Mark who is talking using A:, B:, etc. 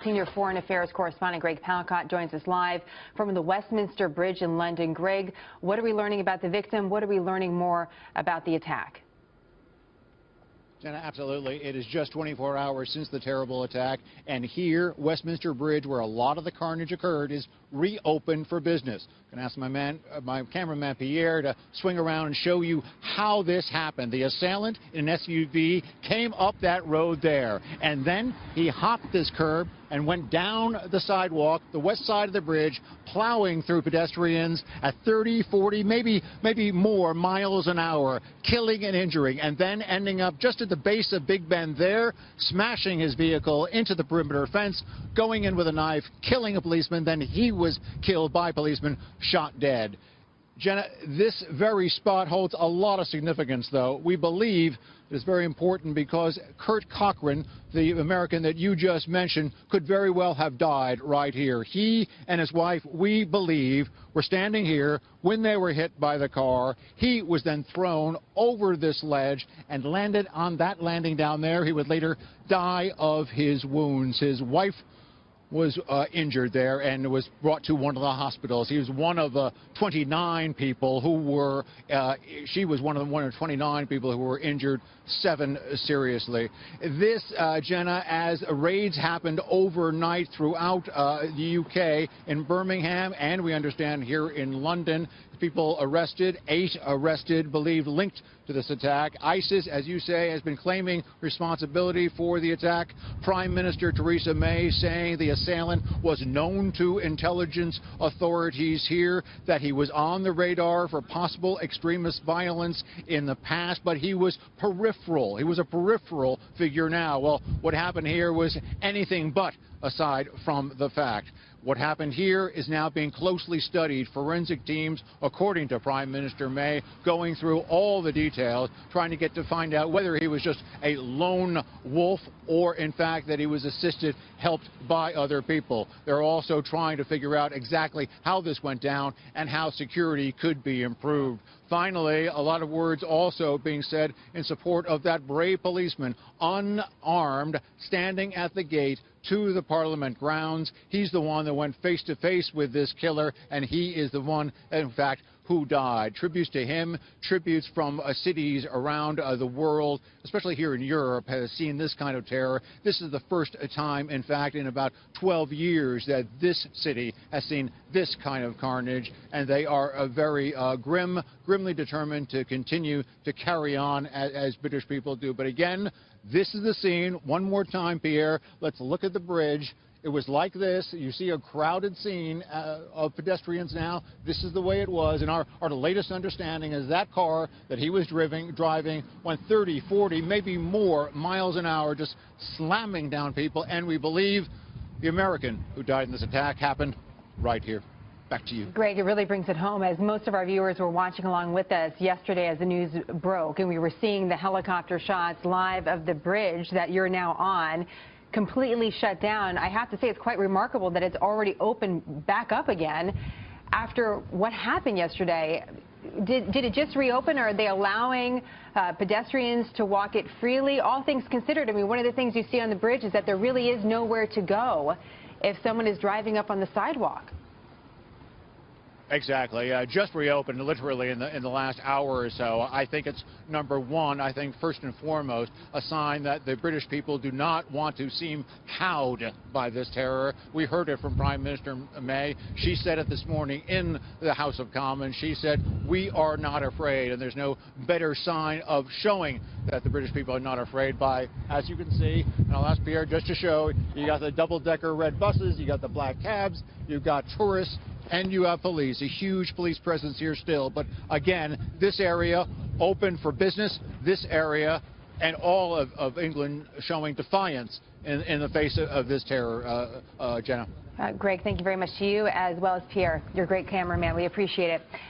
A: Senior Foreign Affairs correspondent Greg Palacott joins us live from the Westminster Bridge in London. Greg, what are we learning about the victim? What are we learning more about the attack?
B: Jenna, absolutely. It is just 24 hours since the terrible attack, and here, Westminster Bridge, where a lot of the carnage occurred, is reopened for business. I'm going to ask my cameraman Pierre to swing around and show you how this happened. The assailant in an SUV came up that road there, and then he hopped this curb and went down the sidewalk, the west side of the bridge, plowing through pedestrians at 30, 40, maybe more miles an hour, killing and injuring, and then ending up just at the base of Big Ben there, smashing his vehicle into the perimeter fence, going in with a knife, killing a policeman. Then he was killed by policemen, shot dead. Jenna, this very spot holds a lot of significance, though. We believe it is very important because Kurt Cochran, the American that you just mentioned, could very well have died right here. He and his wife, we believe, were standing here when they were hit by the car. He was then thrown over this ledge and landed on that landing down there. He would later die of his wounds. His wife was injured there and was brought to one of the hospitals. He was one of 29 people who were, she was one of 29 people who were injured, 7 seriously. This, Jenna, as raids happened overnight throughout the UK, in Birmingham, and we understand here in London, people arrested, 8 arrested, believed linked to this attack. ISIS, as you say, has been claiming responsibility for the attack. Prime Minister Theresa May saying the assailant was known to intelligence authorities here, that he was on the radar for possible extremist violence in the past, but he was peripheral. He was a peripheral figure now. Well, what happened here was anything but aside from the fact. What happened here is now being closely studied. Forensic teams, according to Prime Minister May, going through all the details, trying to find out whether he was just a lone wolf or, in fact, that he was assisted, helped by other people. They're also trying to figure out exactly how this went down and how security could be improved. Finally, a lot of words also being said in support of that brave policeman, unarmed, standing at the gate to the Parliament grounds. He's the one that went face to face with this killer, and he is the one, in fact, who died. Tributes to him, tributes from cities around the world, especially here in Europe, has seen this kind of terror. This is the first time, in fact, in about 12 years that this city has seen this kind of carnage, and they are very grimly determined to continue to carry on as British people do. But again, this is the scene. One more time, Pierre. Let's look at the bridge. It was like this. You see a crowded scene of pedestrians now. This is the way it was. And our latest understanding is that car that he was driving went 30, 40, maybe more miles an hour, just slamming down people. And we believe the American who died in this attack happened right here. Back to you.
A: Greg, it really brings it home, as most of our viewers were watching along with us yesterday as the news broke, and we were seeing the helicopter shots live of the bridge that you're now on, completely shut down. I have to say, it's quite remarkable that it's already opened back up again after what happened yesterday. Did it just reopen, or are they allowing pedestrians to walk it freely? All things considered, I mean, one of the things you see on the bridge is that there really is nowhere to go if someone is driving up on the sidewalk.
B: Exactly. Just reopened literally in the last hour or so. I think it's number one, I think first and foremost, a sign that the British people do not want to seem cowed by this terror. We heard it from Prime Minister May. She said it this morning in the House of Commons. She said, we are not afraid, and there's no better sign of showing that the British people are not afraid by, as you can see, and I'll ask Pierre just to show, you got the double-decker red buses, you got the black cabs, you've got tourists, and you have police, a huge police presence here still. But again, this area open for business, this area and all of England showing defiance in the face of this terror, Jenna.
A: Greg, thank you very much to you, as well as Pierre, your great cameraman. We appreciate it.